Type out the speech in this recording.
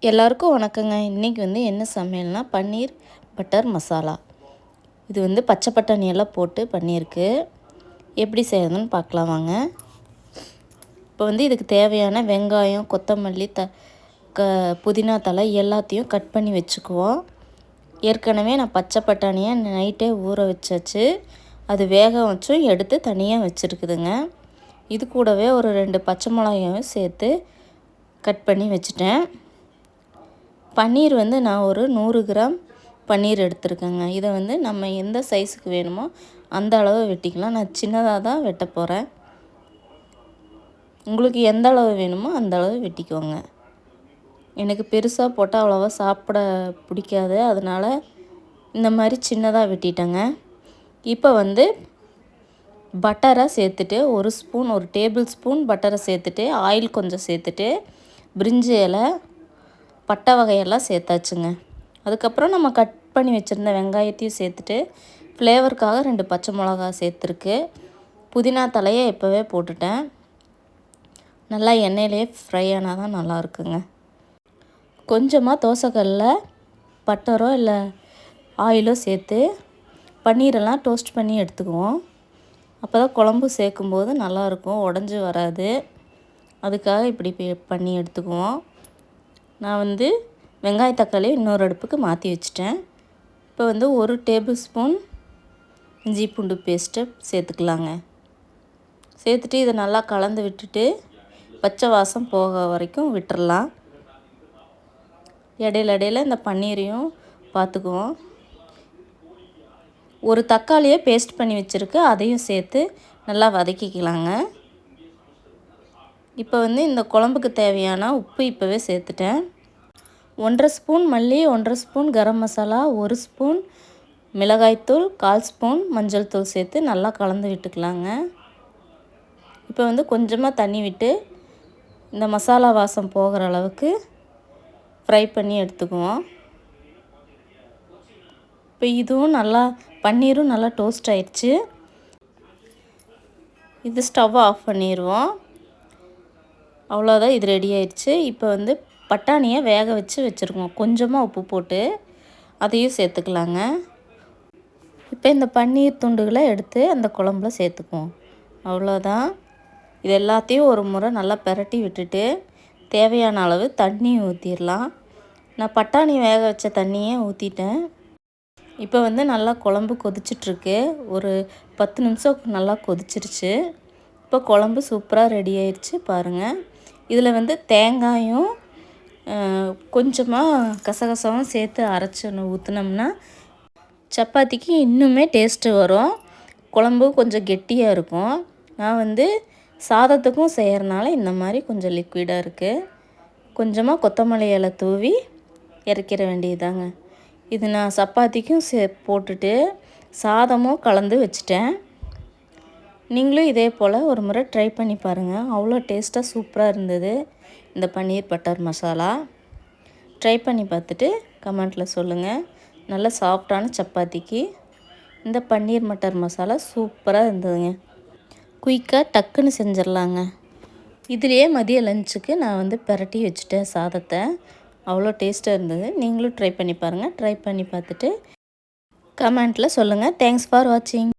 எல்லாருக்கும் வணக்கங்க. இன்றைக்கி என்ன சமையல்னா பன்னீர் பட்டர் மசாலா. இது பச்சை பட்டாணி எல்லாம் போட்டு பண்ணியிருக்கு. எப்படி செய்யறதுன்னு பார்க்கலாம் வாங்க. இப்போ இதுக்கு தேவையான வெங்காயம், கொத்தமல்லி, புதினா தழை எல்லாத்தையும் கட் பண்ணி வச்சுக்குவோம். ஏற்கனவே நான் பச்சை பட்டாணியை நைட்டே ஊற வச்சாச்சு. அது வேக வச்சும் எடுத்து தனியாக வச்சுருக்குதுங்க. இது கூடவே ஒரு 2 பச்சை மிளகாயும் சேர்த்து கட் பண்ணி வச்சுட்டேன். பன்னீர் நான் ஒரு 100 கிராம் பன்னீர் எடுத்துருக்கேங்க. இதை நம்ம எந்த சைஸுக்கு வேணுமோ அந்த அளவு வெட்டிக்கலாம். நான் சின்னதாக தான் வெட்ட போகிறேன். உங்களுக்கு எந்த அளவு வேணுமோ அந்த அளவு வெட்டிக்கோங்க. எனக்கு பெருசாக போட்டால் அவ்வளோவா சாப்பிட பிடிக்காது, அதனால் இந்த மாதிரி சின்னதாக வெட்டிட்டேங்க. இப்போ பட்டரை சேர்த்துட்டு ஒரு டேபிள் ஸ்பூன் பட்டரை சேர்த்துட்டு ஆயில் கொஞ்சம் சேர்த்துட்டு பிரிஞ்சி இலை, பட்டை வகையெல்லாம் சேர்த்தாச்சுங்க. அதுக்கப்புறம் நம்ம கட் பண்ணி வச்சுருந்த வெங்காயத்தையும் சேர்த்துட்டு ஃப்ளேவருக்காக 2 பச்சை மிளகா சேர்த்துருக்கு. புதினா தலையை இப்போவே போட்டுட்டேன். நல்லா எண்ணெயிலே ஃப்ரை ஆனால் தான் நல்லா இருக்குங்க. கொஞ்சமாக தோசைக்கல்லில் பட்டரோ இல்லை ஆயிலோ சேர்த்து பன்னீரெல்லாம் டோஸ்ட் பண்ணி எடுத்துக்குவோம். அப்போ தான் குழம்பு சேர்க்கும்போது நல்லாயிருக்கும், உடஞ்சி வராது. அதுக்காக இப்படி பண்ணி எடுத்துக்குவோம். நான் வெங்காய தக்காளி இன்னொரு அடுப்புக்கு மாற்றி வச்சுட்டேன். இப்போ ஒரு டேபிள் ஸ்பூன் இஞ்சி பூண்டு பேஸ்ட்டு சேர்த்துக்கலாங்க. சேர்த்துட்டு இதை நல்லா கலந்து விட்டுட்டு பச்சை வாசம் போக வரைக்கும் விட்டுறலாம். இடையில இந்த பன்னீரையும் பார்த்துக்குவோம். ஒரு தக்காளியை பேஸ்ட் பண்ணி வச்சுருக்கு, அதையும் சேர்த்து நல்லா வதக்கிக்கலாங்க. இப்போ இந்த குழம்புக்கு தேவையான உப்பு இப்போவே சேர்த்துட்டேன். 1/2 ஸ்பூன் மல்லி, 1/2 ஸ்பூன் கரம் மசாலா, 1 ஸ்பூன் மிளகாய்த்தூள், 1/4 ஸ்பூன் மஞ்சள் தூள் சேர்த்து நல்லா கலந்து விட்டுக்கலாங்க. இப்போ கொஞ்சமாக தண்ணி விட்டு இந்த மசாலா வாசம் போகிற அளவுக்கு ஃப்ரை பண்ணி எடுத்துக்குவோம். இப்போ இதுவும் நல்லா பன்னீரும் நல்லா டோஸ்ட் ஆயிடுச்சு. இது ஸ்டவ் ஆஃப் பண்ணிடுவோம். அவ்வளோதான், இது ரெடி ஆயிடுச்சு. இப்போ பட்டாணியை வேக வச்சுருக்கோம். கொஞ்சமாக உப்பு போட்டு அதையும் சேர்த்துக்கலாங்க. இப்போ இந்த பன்னீர் துண்டுகளை எடுத்து அந்த குழம்புல சேர்த்துக்குவோம். அவ்வளோதான். இது எல்லாத்தையும் ஒரு முறை நல்லா பிரட்டி விட்டுட்டு தேவையான அளவு தண்ணி ஊற்றிடலாம். நான் பட்டாணி வேக வச்ச தண்ணியே ஊற்றிட்டேன். இப்போ நல்லா குழம்பு கொதிச்சிட்ருக்கு. ஒரு 10 நிமிஷம் நல்லா கொதிச்சிருச்சு. இப்போ குழம்பு சூப்பராக ரெடி ஆயிடுச்சு பாருங்கள். இதில் தேங்காயும் கொஞ்சமாக கசகசாவும் சேர்த்து அரைச்சி ஊற்றினோம்னா சப்பாத்திக்கு இன்னுமே டேஸ்ட்டு வரும். குழம்பு கொஞ்சம் கெட்டியாக இருக்கும். நான் சாதத்துக்கும் செய்கிறனால இந்த மாதிரி கொஞ்சம் லிக்விடாக இருக்குது. கொஞ்சமாக கொத்தமல்லி இலை தூவி இறக்கிற வேண்டியதாங்க. இது நான் சப்பாத்திக்கும் போட்டுட்டு சாதமும் கலந்து வச்சுட்டேன். நீங்களும் இதே போல் ஒரு முறை ட்ரை பண்ணி பாருங்கள். அவ்வளோ டேஸ்ட்டாக சூப்பராக இருந்தது இந்த பன்னீர் பட்டர் மசாலா. ட்ரை பண்ணி பார்த்துட்டு கமெண்ட்டில் சொல்லுங்கள். நல்ல சாஃப்டான சப்பாத்திக்கு இந்த பன்னீர் பட்டர் மசாலா சூப்பராக இருந்ததுங்க. குயிக்காக டக்குன்னு செஞ்சிடலாங்க. இதுலேயே மதிய லஞ்சுக்கு நான் பிரட்டி வச்சுட்டேன் சாதத்தை. அவ்வளோ டேஸ்ட்டாக இருந்தது. நீங்களும் ட்ரை பண்ணி பாருங்கள். ட்ரை பண்ணி பார்த்துட்டு கமெண்ட்டில் சொல்லுங்கள். தேங்க்ஸ் ஃபார் வாட்சிங்.